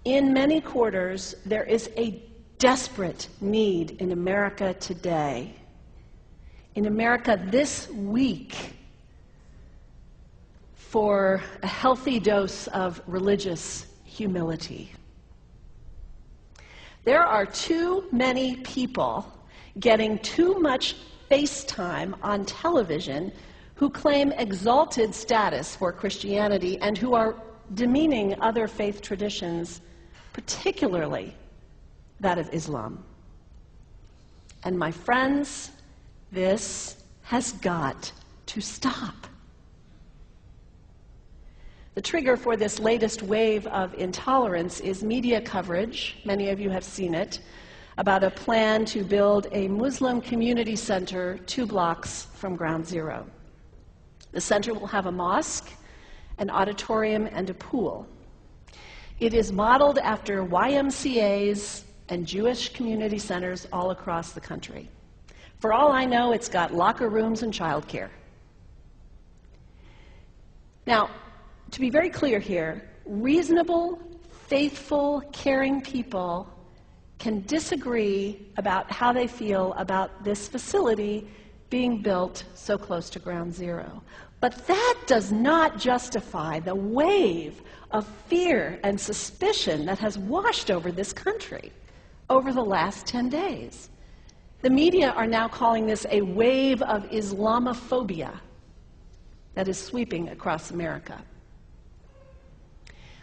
In many quarters, there is a desperate need in America today, in America this week, for a healthy dose of religious humility. There are too many people getting too much face time on television who claim exalted status for Christianity and who are demeaning other faith traditions, particularly that of Islam. And my friends, this has got to stop. The trigger for this latest wave of intolerance is media coverage, many of you have seen it, about a plan to build a Muslim community center 2 blocks from Ground Zero. The center will have a mosque, an auditorium, and a pool. It is modeled after YMCAs and Jewish community centers all across the country. For all I know, it's got locker rooms and childcare. Now, to be very clear here, reasonable, faithful, caring people can disagree about how they feel about this facility being built so close to Ground Zero. But that does not justify the wave of fear and suspicion that has washed over this country over the last 10 days. The media are now calling this a wave of Islamophobia that is sweeping across America.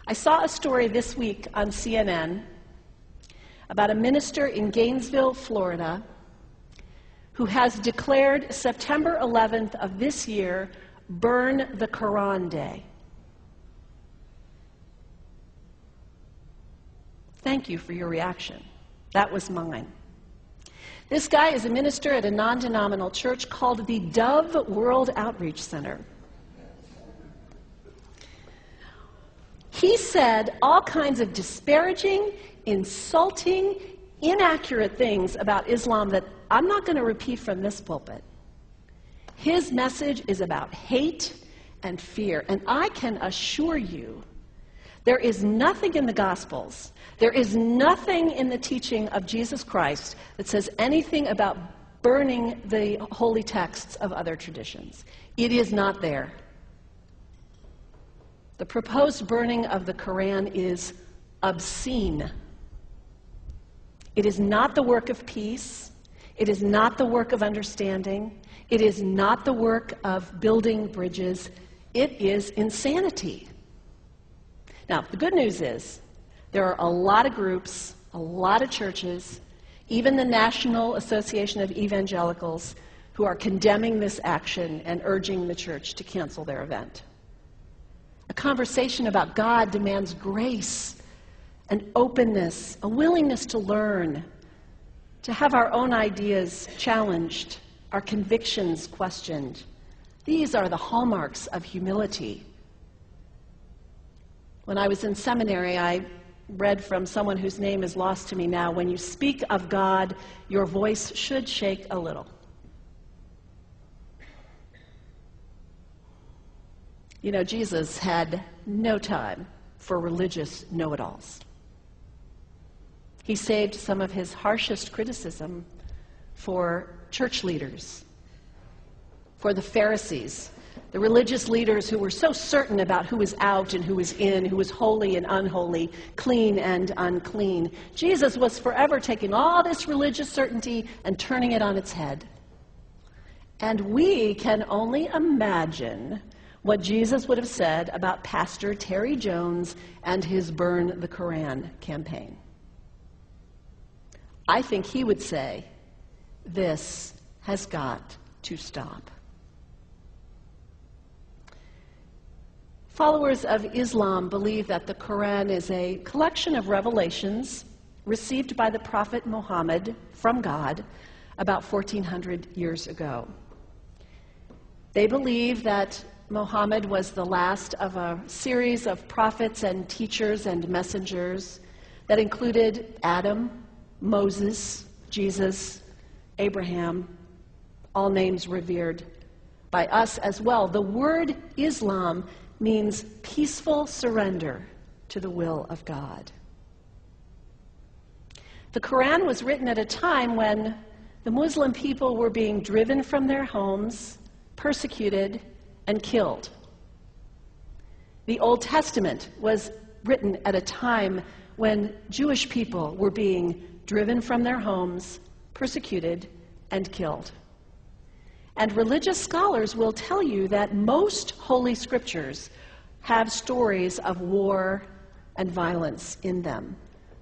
I saw a story this week on CNN about a minister in Gainesville, Florida, who has declared September 11th of this year Burn the Quran Day. Thank you for your reaction. That was mine. This guy is a minister at a non-denominational church called the Dove World Outreach Center. He said all kinds of disparaging, insulting, inaccurate things about Islam that I'm not going to repeat from this pulpit. His message is about hate and fear, and I can assure you there is nothing in the Gospels, there is nothing in the teaching of Jesus Christ that says anything about burning the holy texts of other traditions. It is not there. The proposed burning of the Quran is obscene. It is not the work of peace. It is not the work of understanding. It is not the work of building bridges. It is insanity. Now, the good news is there are a lot of groups, a lot of churches, even the National Association of Evangelicals, who are condemning this action and urging the church to cancel their event. A conversation about God demands grace and openness, a willingness to learn, to have our own ideas challenged, our convictions questioned. These are the hallmarks of humility. When I was in seminary, I read from someone whose name is lost to me now, when you speak of God, your voice should shake a little. You know, Jesus had no time for religious know-it-alls. He saved some of his harshest criticism for church leaders, for the Pharisees, the religious leaders who were so certain about who was out and who was in, who was holy and unholy, clean and unclean. Jesus was forever taking all this religious certainty and turning it on its head. And we can only imagine what Jesus would have said about Pastor Terry Jones and his Burn the Quran campaign. I think he would say, this has got to stop. Followers of Islam believe that the Quran is a collection of revelations received by the Prophet Muhammad from God about 1400 years ago. They believe that Muhammad was the last of a series of prophets and teachers and messengers that included Adam, Moses, Jesus, Abraham, all names revered by us as well. The word Islam means peaceful surrender to the will of God. The Quran was written at a time when the Muslim people were being driven from their homes, persecuted, and killed. The Old Testament was written at a time when Jewish people were being driven from their homes, persecuted, and killed. And religious scholars will tell you that most holy scriptures have stories of war and violence in them.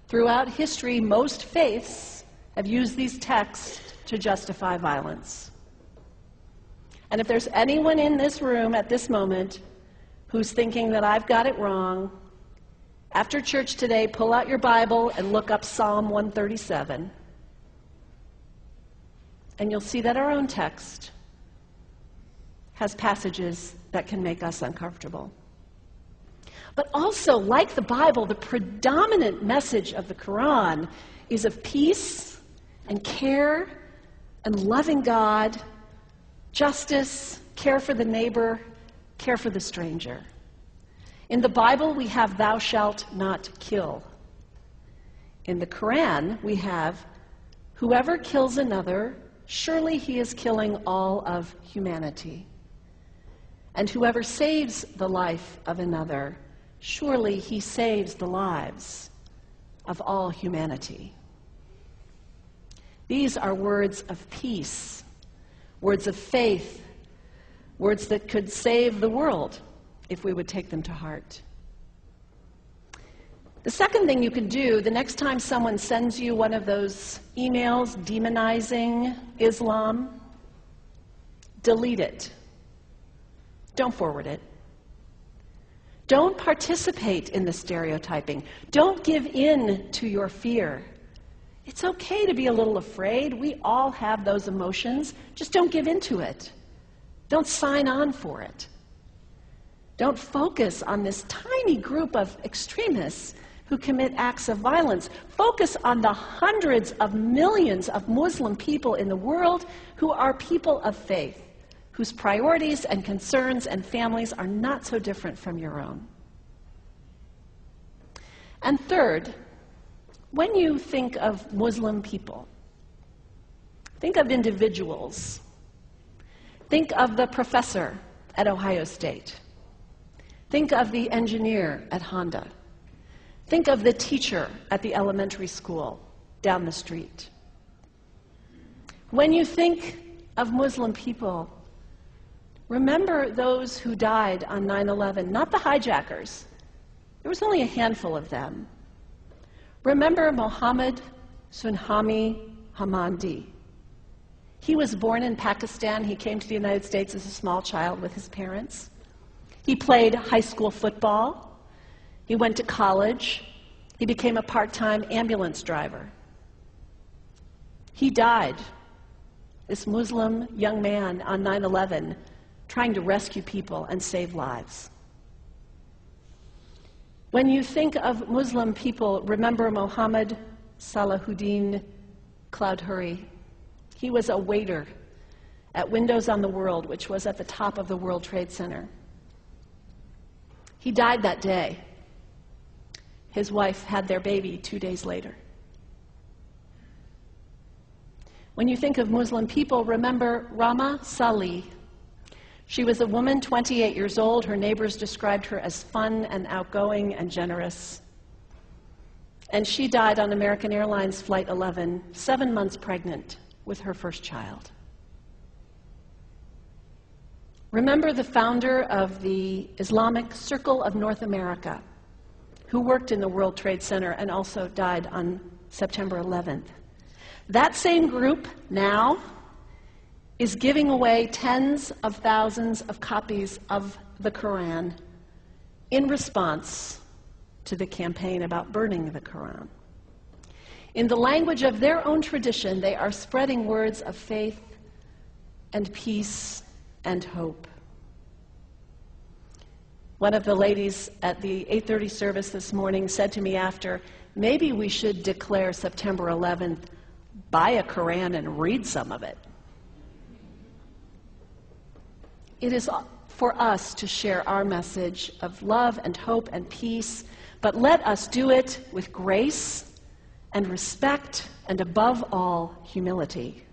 Throughout history, most faiths have used these texts to justify violence. And if there's anyone in this room at this moment who's thinking that I've got it wrong, after church today, pull out your Bible and look up Psalm 137. And you'll see that our own text has passages that can make us uncomfortable. But also, like the Bible, the predominant message of the Quran is of peace and care and loving God, justice, care for the neighbor, care for the stranger. In the Bible, we have thou shalt not kill. In the Quran, we have whoever kills another, surely he is killing all of humanity. And whoever saves the life of another, surely he saves the lives of all humanity. These are words of peace, words of faith, words that could save the world if we would take them to heart. The second thing you can do the next time someone sends you one of those emails demonizing Islam, delete it. Don't forward it. Don't participate in the stereotyping. Don't give in to your fear. It's okay to be a little afraid. We all have those emotions. Just don't give in to it. Don't sign on for it. Don't focus on this tiny group of extremists who commit acts of violence. Focus on the hundreds of millions of Muslim people in the world who are people of faith, whose priorities and concerns and families are not so different from your own. And third, when you think of Muslim people, think of individuals. Think of the professor at Ohio State. Think of the engineer at Honda. Think of the teacher at the elementary school down the street. When you think of Muslim people, remember those who died on 9/11, not the hijackers. There was only a handful of them. Remember Mohammed Sunhami Hamandi. He was born in Pakistan. He came to the United States as a small child with his parents. He played high school football. He went to college. He became a part-time ambulance driver. He died, this Muslim young man, on 9/11, trying to rescue people and save lives. When you think of Muslim people, remember Mohammed Salahuddin Cloudhurry. He was a waiter at Windows on the World, which was at the top of the World Trade Center. He died that day. His wife had their baby 2 days later. When you think of Muslim people, remember Rama Salih. She was a woman, 28 years old. Her neighbors described her as fun and outgoing and generous. And she died on American Airlines Flight 11, 7 months pregnant with her first child. Remember the founder of the Islamic Circle of North America, who worked in the World Trade Center and also died on September 11th. That same group now is giving away tens of thousands of copies of the Quran in response to the campaign about burning the Quran. In the language of their own tradition, they are spreading words of faith and peace and hope. One of the ladies at the 8:30 service this morning said to me after, maybe we should declare September 11th, buy a Quran and read some of it. It is for us to share our message of love and hope and peace, but let us do it with grace and respect, and above all, humility.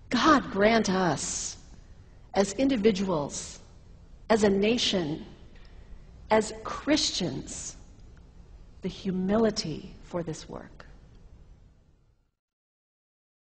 God grant us, as individuals, as a nation, as Christians, the humility for this work.